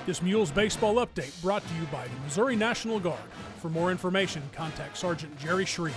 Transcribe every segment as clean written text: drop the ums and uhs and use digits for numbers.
This Mules Baseball update brought to you by the Missouri National Guard. For more information, contact Sergeant Jerry Shreve.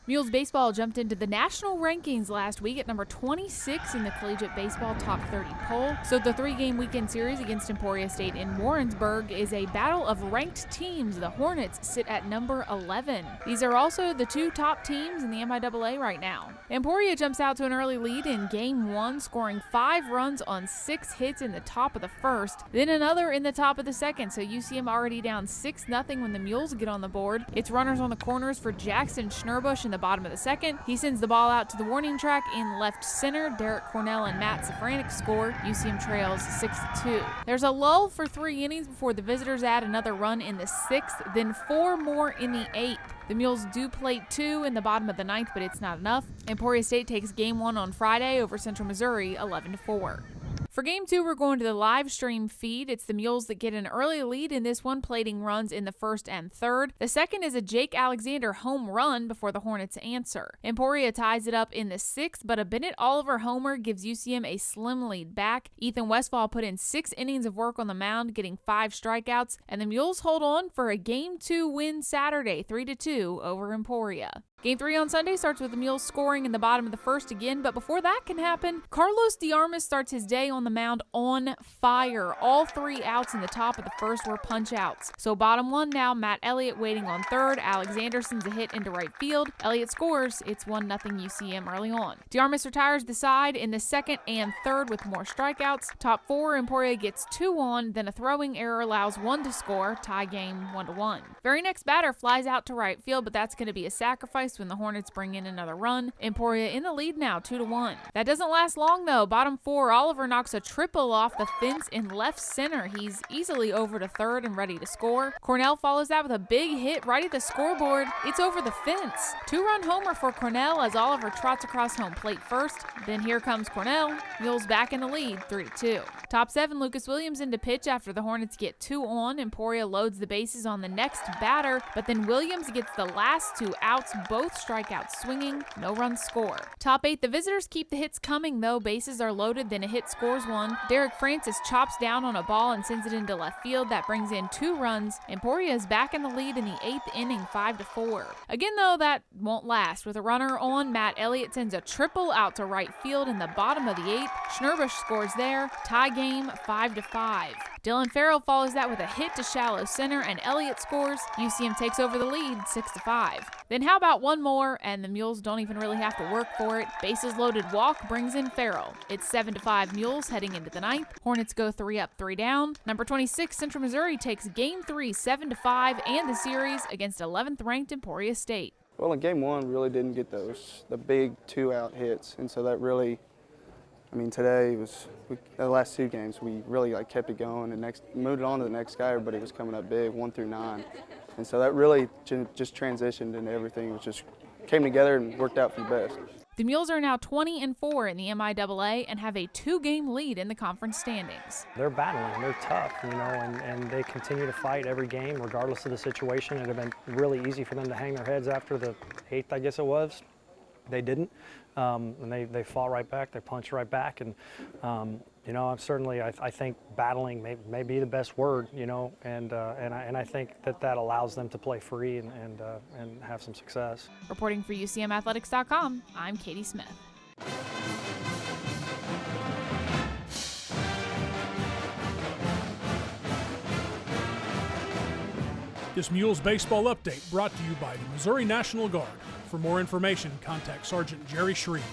Mules Baseball jumped into the national rankings last week at number 26 in the Collegiate Baseball Top 30 poll. So the three-game weekend series against Emporia State in Warrensburg is a battle of ranked teams. The Hornets sit at number 11. These are also the two top teams in the MIAA right now. Emporia jumps out to an early lead in Game 1, scoring 5 runs on 6 hits in the top of the first, then another in the top of the second. So UCM already down 6-0 when the Mules get on the board. It's runners on the corners for Jackson Schnurbush in the bottom of the second. He sends the ball out to the warning track in left center. Derek Cornell and Matt Safranek score. UCM trails 6-2. There's a lull for 3 innings before the visitors add another run in the 6th, then 4 more in the 8th. The Mules do plate 2 in the bottom of the 9th, but it's not enough. Emporia State takes Game 1 on Friday over Central Missouri 11-4. For Game 2, we're going to the live stream feed. It's the Mules that get an early lead in this one, plating runs in the 1st and 3rd. The 2nd is a Jake Alexander home run before the Hornets answer. Emporia ties it up in the 6th, but a Bennett Oliver homer gives UCM a slim lead back. Ethan Westfall put in 6 innings of work on the mound, getting 5 strikeouts, and the Mules hold on for a Game 2 win Saturday, 3-2 over Emporia. Game 3 on Sunday starts with the Mules scoring in the bottom of the 1st again, but before that can happen, Carlos DeArmas starts his day on the mound on fire. All 3 outs in the top of the 1st were punch outs. So bottom 1 now, Matt Elliott waiting on 3rd. Alexander sends a hit into right field. Elliott scores. It's 1-0 UCM early on. DeArmas retires the side in the 2nd and 3rd with more strikeouts. Top 4, Emporia gets 2 on, then a throwing error allows 1 to score. Tie game 1-1. Very next batter flies out to right field, but that's going to be a sacrifice when the Hornets bring in another run. Emporia in the lead now, 2-1. That doesn't last long though. Bottom 4, Oliver knocks a triple off the fence in left center. He's easily over to 3rd and ready to score. Cornell follows that with a big hit right at the scoreboard. It's over the fence. 2-run homer for Cornell as Oliver trots across home plate first. Then here comes Cornell. Mules back in the lead, 3-2. Top 7, Lucas Williams into pitch after the Hornets get 2 on. Emporia loads the bases on the next batter, but then Williams gets the last 2 outs, both strikeouts swinging, no runs score. Top 8, the visitors keep the hits coming though. Bases are loaded, then a hit scores 1. Derek Francis chops down on a ball and sends it into left field. That brings in 2 runs. Emporia is back in the lead in the 8th inning, 5-4. Again though, that won't last. With a runner on, Matt Elliott sends a triple out to right field in the bottom of the 8th. Schnurbush scores there. Tie game 5-5. Dylan Farrell follows that with a hit to shallow center, and Elliott scores. UCM takes over the lead 6-5. Then how about one more, and the Mules don't even really have to work for it. Bases loaded walk brings in Farrell. It's 7-5 Mules heading into the 9th. Hornets go 3 up, 3 down. Number 26, Central Missouri takes Game 3 7-5 and the series against 11th ranked Emporia State. Well, in Game 1, really didn't get the big 2-out hits, and so that really, today the last 2 games we really kept it going and moved it on to the next guy. Everybody was coming up big, 1 through 9, and so that really just transitioned into everything. It just came together and worked out for the best. The Mules are now 20-4 in the MIAA and have a 2-game lead in the conference standings. They're battling, they're tough, and they continue to fight every game regardless of the situation. It would have been really easy for them to hang their heads after the 8th, I guess it was. They didn't, and they fought right back, they punched right back, and I think battling may be the best word, and I think that allows them to play free and have some success. Reporting for UCMathletics.com, I'm Katie Smith. This Mules Baseball update brought to you by the Missouri National Guard. For more information, contact Sergeant Jerry Shreve.